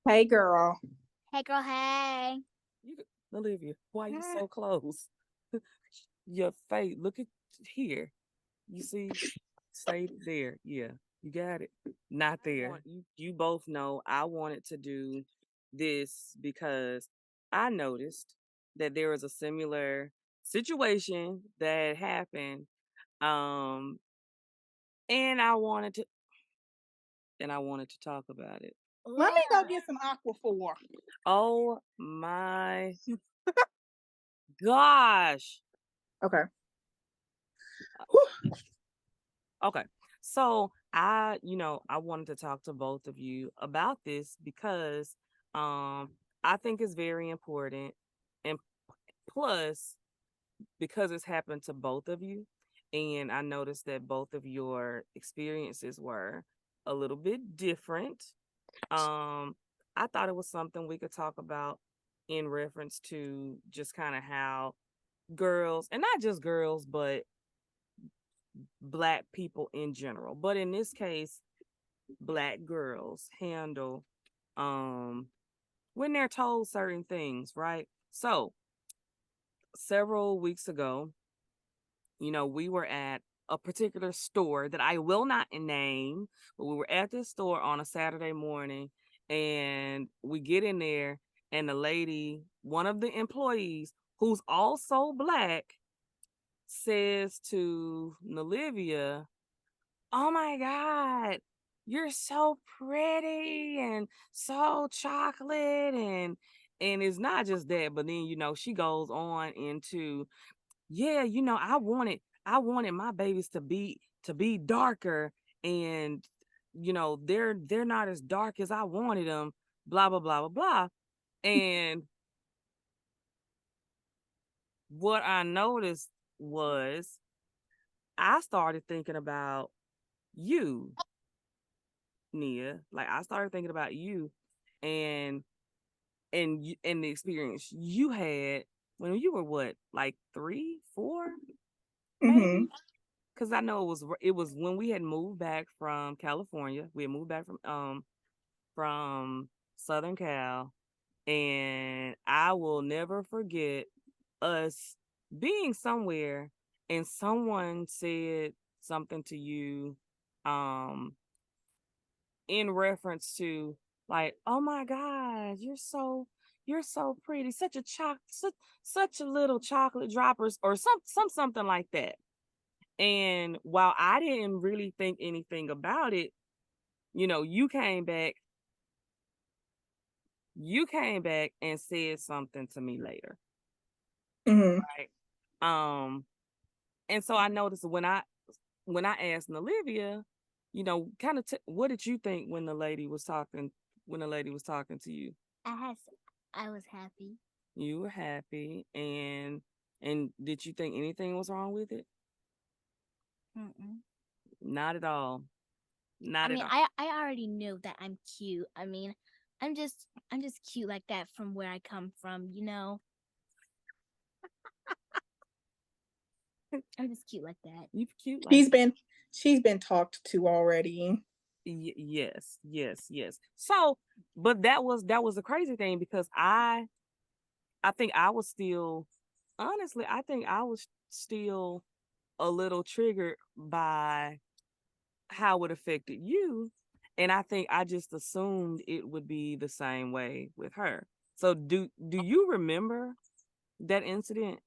Hey, girl. Hey girl, hey. You, Nalivia, why you so close? Your face. Look at here. You see, stay there. Yeah, you got it. Not there. You both know I wanted to do this because I noticed that there was a similar situation that happened. Um, and I wanted to talk about it. Let me go get some Aquaphor. Oh my gosh. Okay. Okay. So I wanted to talk to both of you about this because I think it's very important, and plus because it's happened to both of you, and I noticed that both of your experiences were a little bit different. Um I thought it was something we could talk about in reference to just kind of how girls, and not just girls, but Black people in general, but in this case Black girls handle um when they're told certain things, right? So several weeks ago, we were at a particular store that I will not name, but we were at this store on a Saturday morning, and we get in there, and the lady, one of the employees who's also Black, says to Nalivia, "Oh my God, you're so pretty and so chocolate." And it's not just that, but then she goes on into, yeah, I wanted my babies to be darker, and they're not as dark as I wanted them, blah blah blah blah blah. And what I noticed was I started thinking about you, Nia. Like, I started thinking about you, and and the experience you had when you were what, like 3, 4, Mm-hmm. maybe? Because I know it was when we had moved back from California. We had moved back from Southern Cal, and I will never forget us being somewhere and someone said something to you, um in reference to, like, "Oh my God, you're so pretty, such a little chocolate droppers," or something like that. And while I didn't really think anything about it, you came back and said something to me later, Mm-hmm. right? Um, and so I noticed when I asked Nalivia, kind of what did you think when the lady was talking to you? I had I was happy. You were happy, and did you think anything was wrong with it? Mm-mm. Not at all. I Not at mean, all. I already knew that I'm cute. I mean, I'm just cute like that from where I come from. I'm just cute like that. You cute like She's been she's been talked to already. yes, yes, yes. So, but that was a crazy thing because I think I was still, honestly, I think I was still a little triggered by how it affected you. And I think I just assumed it would be the same way with her. So do you remember that incident?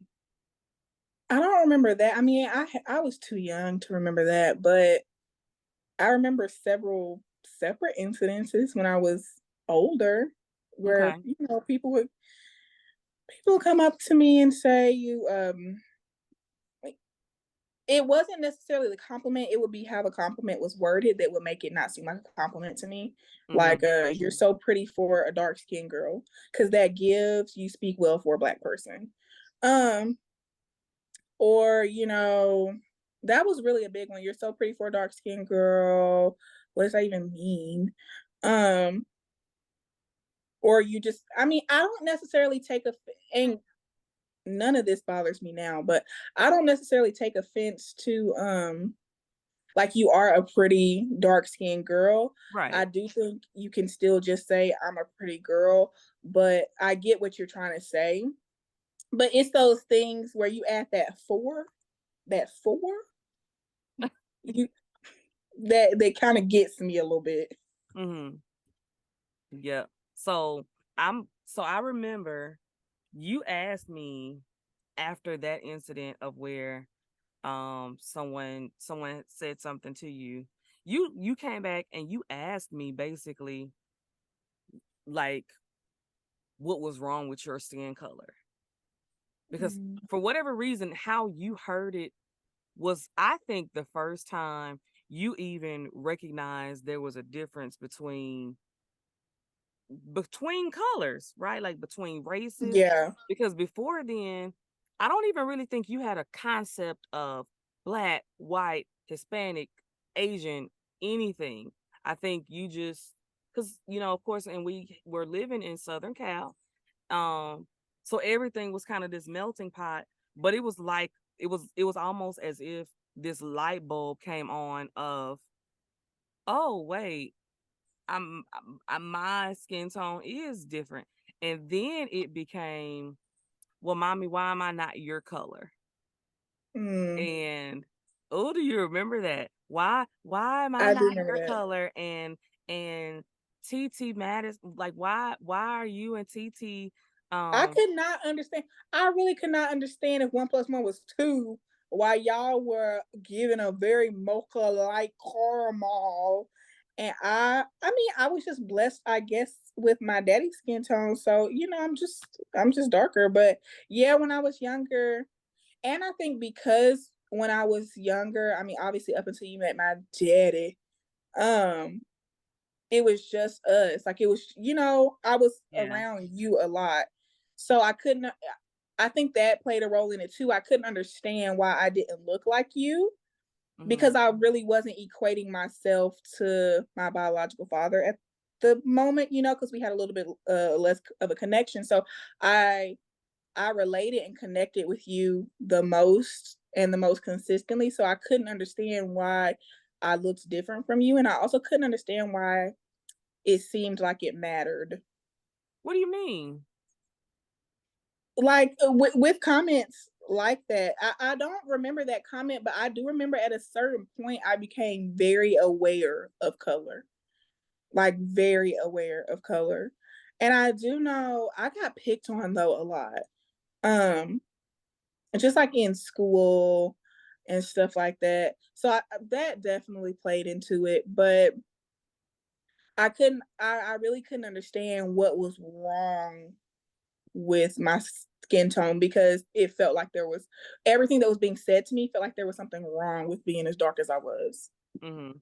I don't remember that. I mean, I was too young to remember that, but I remember several separate incidences when I was older where Okay. people would come up to me and say it wasn't necessarily the compliment, it would be how the compliment was worded that would make it not seem like a compliment to me. Like, Mhm. you're so pretty for a dark skinned girl, because that gives you speak well for a Black person. Um, or, that was really a big one. You're so pretty for a dark skinned girl. What does that even mean? Um, or you just, I mean, I don't necessarily and none of this bothers me now, but I don't necessarily take offense to like you are a pretty dark-skinned girl, I Right. do think you can still just say I'm a pretty girl, but I get what you're trying to say. But it's those things where you add that four, you that kind of gets me a little bit. Mm-hmm. Yeah. So I remember you asked me after that incident of where someone said something to you. You came back and you asked me basically like what was wrong with your skin color. Because Mm. for whatever reason, how you heard it was, I think, the first time you even recognized there was a difference between colors, right? Like between races. Yeah. Because before then, I don't even really think you had a concept of black, white, Hispanic, Asian, anything. I think you just, because, of course, and we were living in Southern Cal. Um, so everything was kind of this melting pot, but it was like, it was almost as if this light bulb came on of, oh, wait, my skin tone is different. And then it became, well, mommy, why am I not your color? Mm. And oh, do you remember that? Why am I I do not remember your that. color? And TT matters. Like, why are you and TT I um could not understand. I really could not understand if 1+1 was 2, while y'all were given a very mocha-like caramel. And I mean, I was just blessed, I guess, with my daddy's skin tone. So, I'm just darker. But yeah, when I was younger, and I think because when I was younger, I mean, obviously up until you met my daddy, um, it was just us. Like it was, I was yeah. around you a lot. So I think that played a role in it too. I couldn't understand why I didn't look like you Mm-hmm. because I really wasn't equating myself to my biological father at the moment, because we had a little bit less of a connection. So I I related and connected with you the most and the most consistently. So I couldn't understand why I looked different from you. And I also couldn't understand why it seemed like it mattered. What do you mean? Like with comments like that, I don't remember that comment, but I do remember at a certain point I became very aware of color, like very aware of color. And I do know I got picked on though a lot. Um, just like in school and stuff like that. So that definitely played into it, but I really couldn't understand what was wrong with my skin tone because it felt like there was everything that was being said to me felt like there was something wrong with being as dark as I was. Mm-hmm.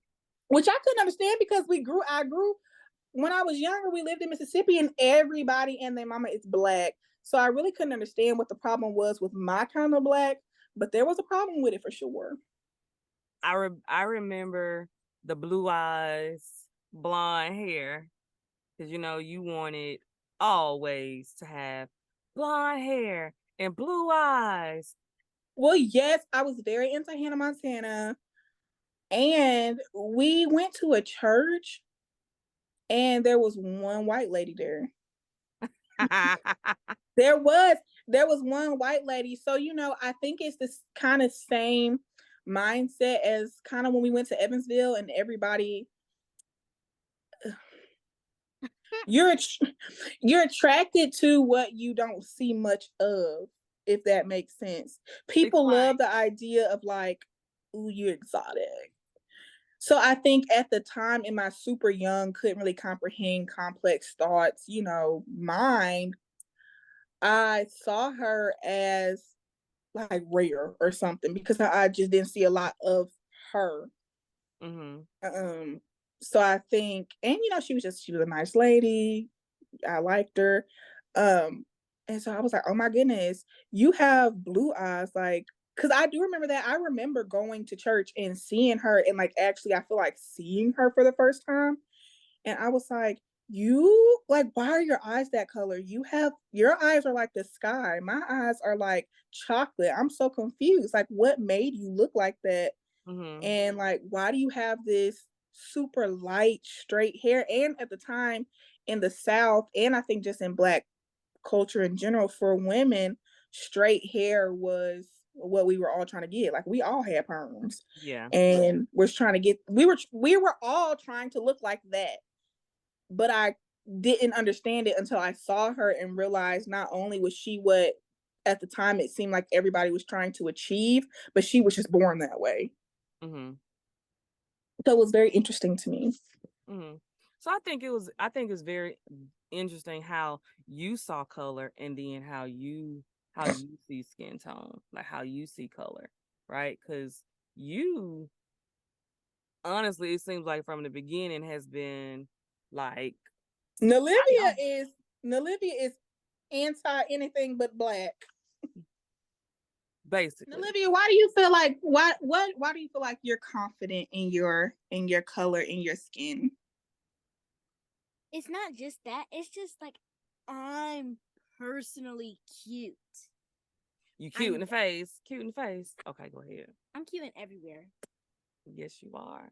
Which I couldn't understand because I grew when I was younger, we lived in Mississippi and everybody and their mama is black. So I really couldn't understand what the problem was with my kind of black, but there was a problem with it for sure. I remember the blue eyes, blonde hair, because you wanted always to have blonde hair and blue eyes. Well, yes, I was very into Hannah Montana. And we went to a church and there was one white lady there. There was there was one white lady. So, I think it's this kind of same mindset as kind of when we went to Evansville and everybody you're you're attracted to what you don't see much of, if that makes sense. People Explain. love the idea of like, ooh, you're exotic. So I think at the time in my super young, couldn't really comprehend complex thoughts, mind, I saw her as like rare or something because I just didn't see a lot of her. Mm-hmm. Um, so I think, and she was a nice lady. I liked her. Um, and so I was like, oh my goodness, you have blue eyes, like, because I do remember that. I remember going to church and seeing her, and like actually, I feel like seeing her for the first time, and I was like, you like, why are your eyes that color? Your eyes are like the sky. My eyes are like chocolate. I'm so confused. Like, what made you look like that? And like, why do you have this super light, straight hair? And at the time in the South, and I think just in Black culture in general, for women, straight hair was what we were all trying to get. Like, we all had perms. Yeah. And we were all trying to look like that. But I didn't understand it until I saw her and realized not only was she what at the time it seemed like everybody was trying to achieve, but she was just born that way. So it was very interesting to me. So I think it's very interesting how you saw color and then how you see skin tone, like how you see color, right? Because you, honestly, it seems like from the beginning has been like, Nalivia is anti anything but Black. Basically. Nalivia, why do you feel like why do you feel like you're confident in your color, in your skin? It's not just that. It's just like I'm personally cute. You cute in the face. Cute in the face. Okay, go ahead. I'm cute in everywhere. Yes, you are.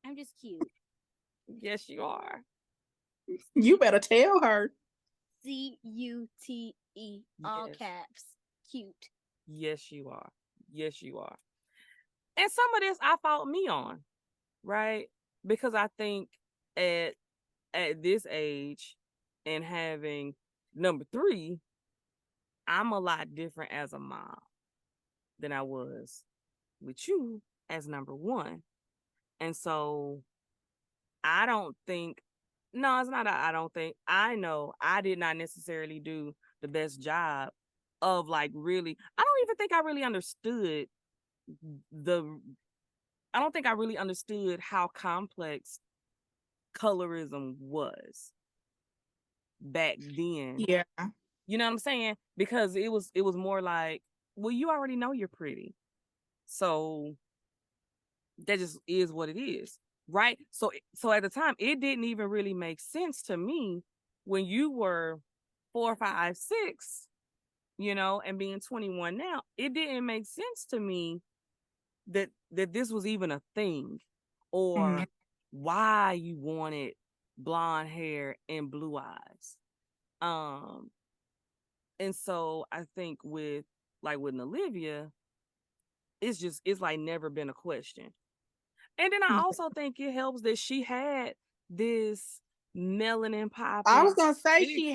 I'm just cute. Yes, you are. You better tell her. CUTE, all caps. Cute. Yes, you are. Yes, you are. And some of this I fought me on, right? Because I think at this age and having number 3, I'm a lot different as a mom than I was with you as number 1. And so I don't think, no, it's not, I don't think, I know I did not necessarily do the best job of like really, I don't even think I really understood I don't think I really understood how complex colorism was back then. Yeah. You know what I'm saying? Because it was more like, well, you already know you're pretty. So that just is what it is. Right? So at the time, it didn't even really make sense to me when you were 4, 5, 6, and being 21 now, it didn't make sense to me that this was even a thing, or why you wanted blonde hair and blue eyes. And so I think with Nalivia, it's like never been a question. And then I also think it helps that she had this melanin popping. I was gonna say she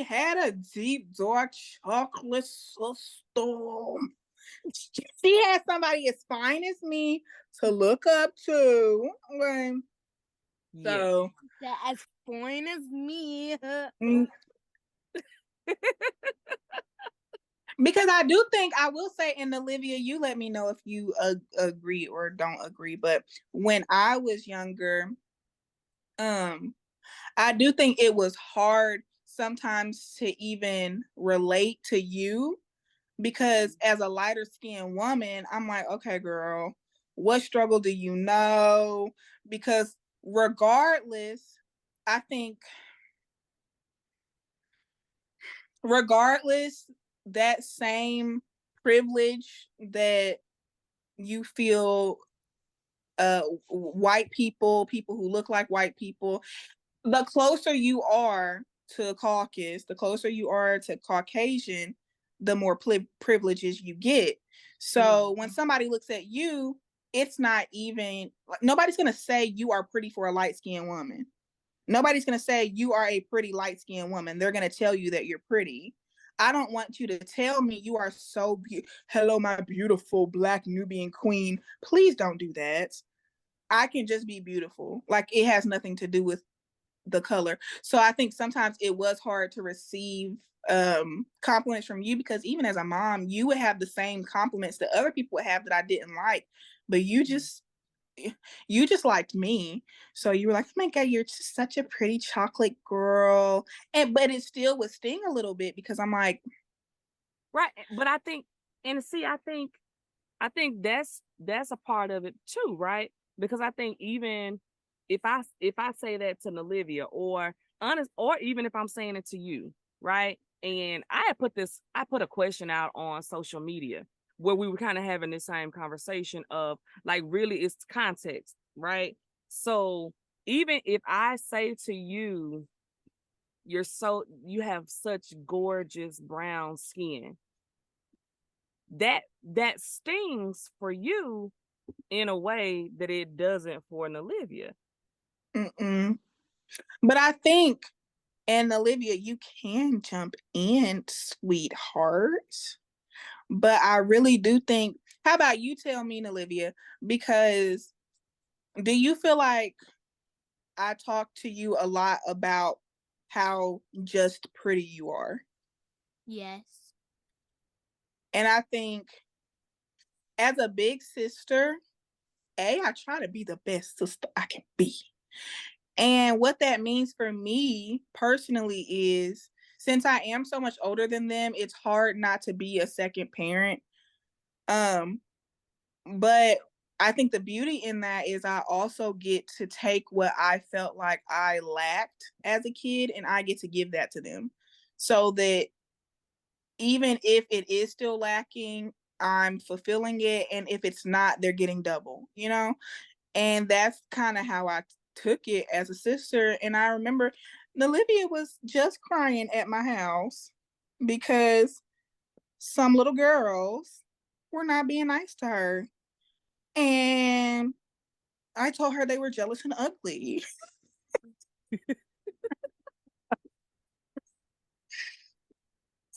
had a deep dark chocolate system. She had somebody as fine as me to look up to. Okay. So that as fine as me. Because I do think, I will say, and Olivia, you let me know if you agree or don't agree, but when I was younger, I do think it was hard sometimes to even relate to you, because as a lighter skinned woman, I'm like, okay, girl, what struggle do you know? Because regardless, I think that same privilege that you feel white people who look like white people, the closer you are to Caucus, the closer you are to Caucasian, the more privileges you get. So when somebody looks at you, it's not even, nobody's going to say you are pretty for a light-skinned woman. Nobody's going to say you are a pretty light-skinned woman. They're going to tell you that you're pretty. I don't want you to tell me you are so hello, my beautiful Black Nubian queen. Please don't do that. I can just be beautiful. Like, it has nothing to do with the color. So I think sometimes it was hard to receive compliments from you, because even as a mom, you would have the same compliments that other people would have that I didn't like, but you just liked me. So you were like, oh my God, you're just such a pretty chocolate girl. But it still would sting a little bit, because I'm like, right. But I think, and see, I think that's a part of it too, right? Because I think even if I say that to Nalivia, or even if I'm saying it to you, right? And I put a question out on social media where we were kind of having the same conversation of like really it's context, right? So even if I say to you, you have such gorgeous brown skin, that stings for you in a way that it doesn't for Nalivia. Mm-mm. But I think, and Olivia, you can jump in, sweetheart. But I really do think, how about you tell me, Olivia, because do you feel like I talk to you a lot about how just pretty you are? Yes. And I think as a big sister, I try to be the best sister I can be. And what that means for me personally is, since I am so much older than them, it's hard not to be a second parent. But I think the beauty in that is I also get to take what I felt like I lacked as a kid and I get to give that to them. So that even if it is still lacking, I'm fulfilling it. And if it's not, they're getting double, you know? And that's kind of how I took it as a sister. And I remember Nalivia was just crying at my house because some little girls were not being nice to her. And I told her they were jealous and ugly.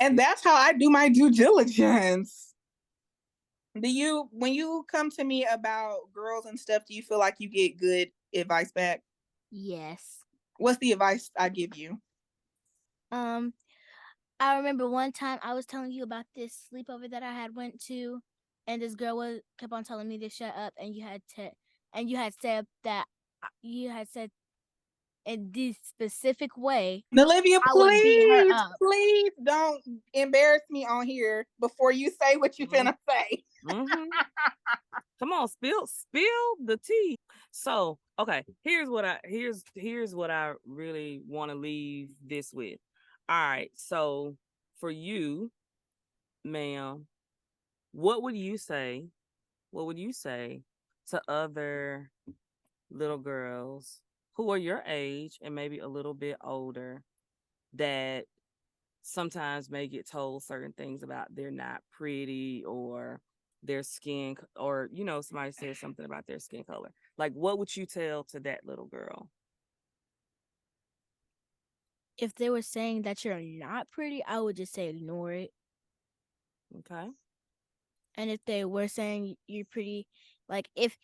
And that's how I do my due diligence. When you come to me about girls and stuff, do you feel like you get good advice back? Yes. What's the advice I give you? I remember one time I was telling you about this sleepover that I had went to, and this girl kept on telling me to shut up, and you had said that you had said in this specific way Nalivia, I would beat her please, up. please don't embarrass me on here before you say what you finna say. Mm-hmm. Come on, spill the tea. So, okay, here's what I really want to leave this with. All right, so for you, ma'am, what would you say? What would you say to other little girls who are your age and maybe a little bit older that sometimes may get told certain things about they're not pretty or their skin, or somebody says something about their skin color? Like, what would you tell to that little girl? If they were saying that you're not pretty, I would just say ignore it. Okay. And if they were saying you're pretty, like if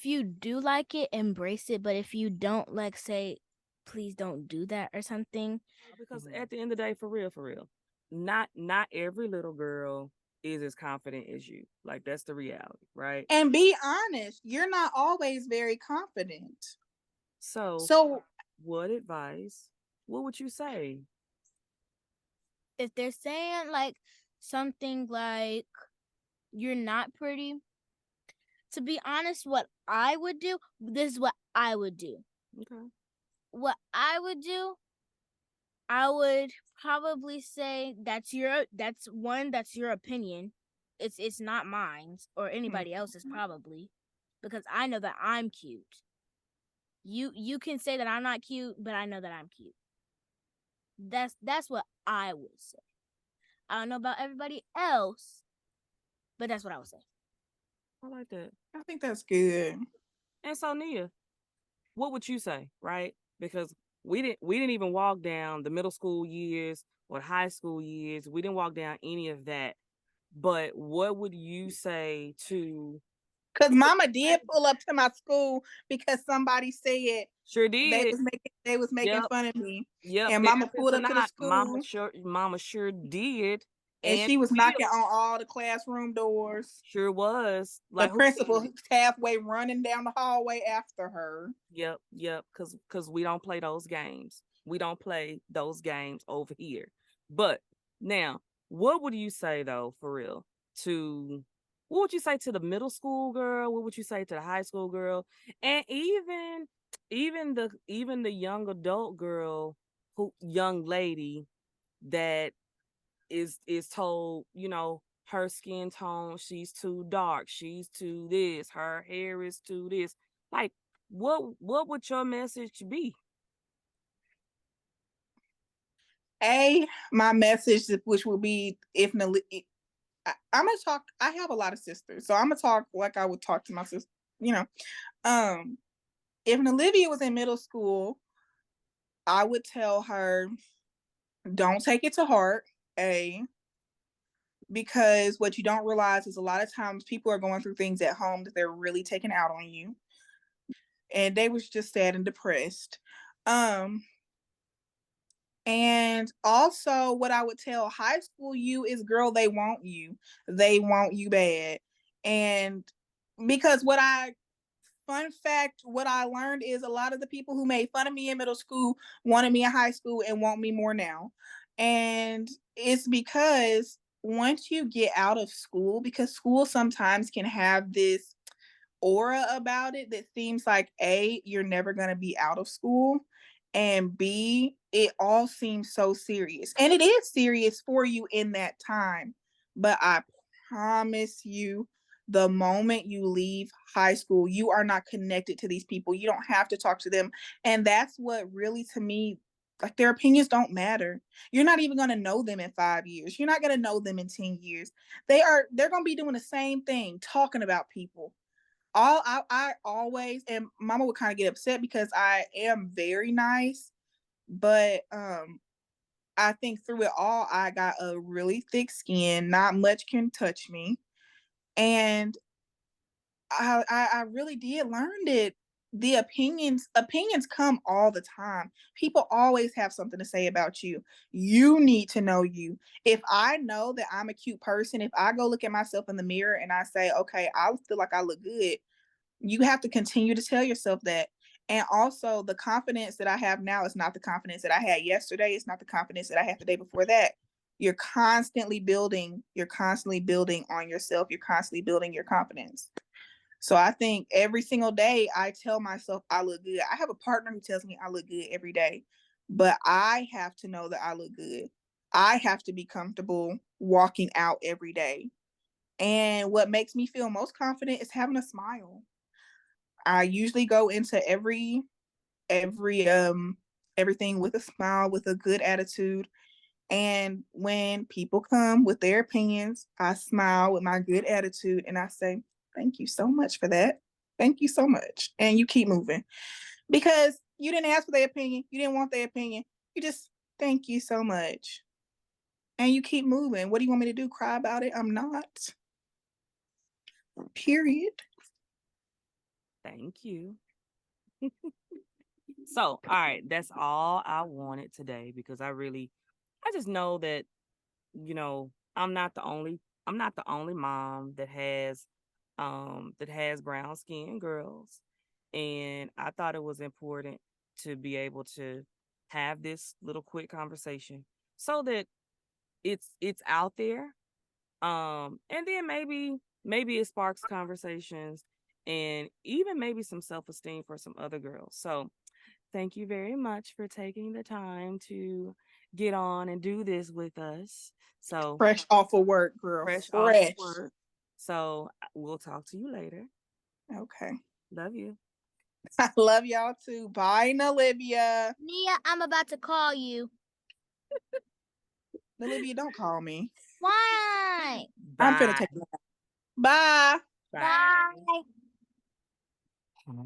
you do like it, embrace it. But if you don't, like, say, please don't do that or something. Because at the end of the day, for real, not every little girl is as confident as you. Like, that's the reality, right? And be honest, you're not always very confident. So, So what advice? What would you say? If they're saying like something like you're not pretty, to be honest, what I would do, this is what I would do. Okay. What I would do, I would probably say that's your opinion. It's not mine or anybody else's probably, because I know that I'm cute. You can say that I'm not cute, but I know that I'm cute. That's what I would say. I don't know about everybody else, but that's what I would say. I like that. I think that's good. And so, Nia, what would you say, right? Because we didn't even walk down the middle school years or high school years. We didn't walk down any of that. But what would you say to? Cause Mama did pull up to my school because somebody said Sure did. they was making Yep. fun of me, Yep. and Mama Parents pulled or up to the not, school, Mama sure did, and and she was knocking will. on all the classroom doors. Sure was. The Like, who principal did it? halfway running down the hallway after her. Yep. Cause we don't play those games. We don't play those games over here. But now, what would you say though, for real, to what would you say to the middle school girl? What would you say to the high school girl? And even the young adult girl, young lady that is told, her skin tone, she's too dark, she's too this, her hair is too this. Like, what would your message be? My message, which will be, if I'm gonna talk. I have a lot of sisters, so I'm gonna talk like I would talk to my sister. You know, if Nalivia was in middle school, I would tell her, don't take it to heart. Because what you don't realize is a lot of times people are going through things at home that they're really taking out on you, and they was just sad and depressed. And also, what I would tell high school you is, girl, they want you. They want you bad. And because fun fact, what I learned is a lot of the people who made fun of me in middle school wanted me in high school and want me more now. And it's because once you get out of school, because school sometimes can have this aura about it that seems like, A, you're never going to be out of school, and B, it all seems so serious. And it is serious for you in that time. But I promise you, the moment you leave high school, you are not connected to these people. You don't have to talk to them. And that's what really, to me, like, their opinions don't matter. You're not even going to know them in 5 years. You're not going to know them in 10 years. They're going to be doing the same thing, talking about people. I always, and mama would kind of get upset because I am very nice, but I think through it all I got a really thick skin. Not much can touch me. And I really did learn that the opinions come all the time. People always have something to say about you. You need to know you. If I know that I'm a cute person, if I go look at myself in the mirror and I say, okay, I feel like I look good, you have to continue to tell yourself that. And also, the confidence that I have now is not the confidence that I had yesterday. It's not the confidence that I had the day before that. You're constantly building on yourself. You're constantly building your confidence. So I think every single day I tell myself I look good. I have a partner who tells me I look good every day, but I have to know that I look good. I have to be comfortable walking out every day. And what makes me feel most confident is having a smile. I usually go into every everything with a smile, with a good attitude. And when people come with their opinions, I smile with my good attitude and I say, thank you so much for that. Thank you so much. And you keep moving. Because you didn't ask for their opinion. You didn't want their opinion. You just, thank you so much. And you keep moving. What do you want me to do? Cry about it? I'm not. Period. Thank you. So, all right, that's all I wanted today because I just know that, I'm not the only mom that has brown skin girls. And I thought it was important to be able to have this little quick conversation so that it's out there. And then maybe it sparks conversations and even maybe some self-esteem for some other girls. So thank you very much for taking the time to get on and do this with us. So Fresh off of work, girl. fresh off Fresh. work. So we'll talk to you later. Okay. Love you. I love y'all too. Bye, Nalivia. Nia, I'm about to call you. Nalivia, don't call me. Why? I'm finna Bye. take a nap. Bye. Bye. Bye. Bye.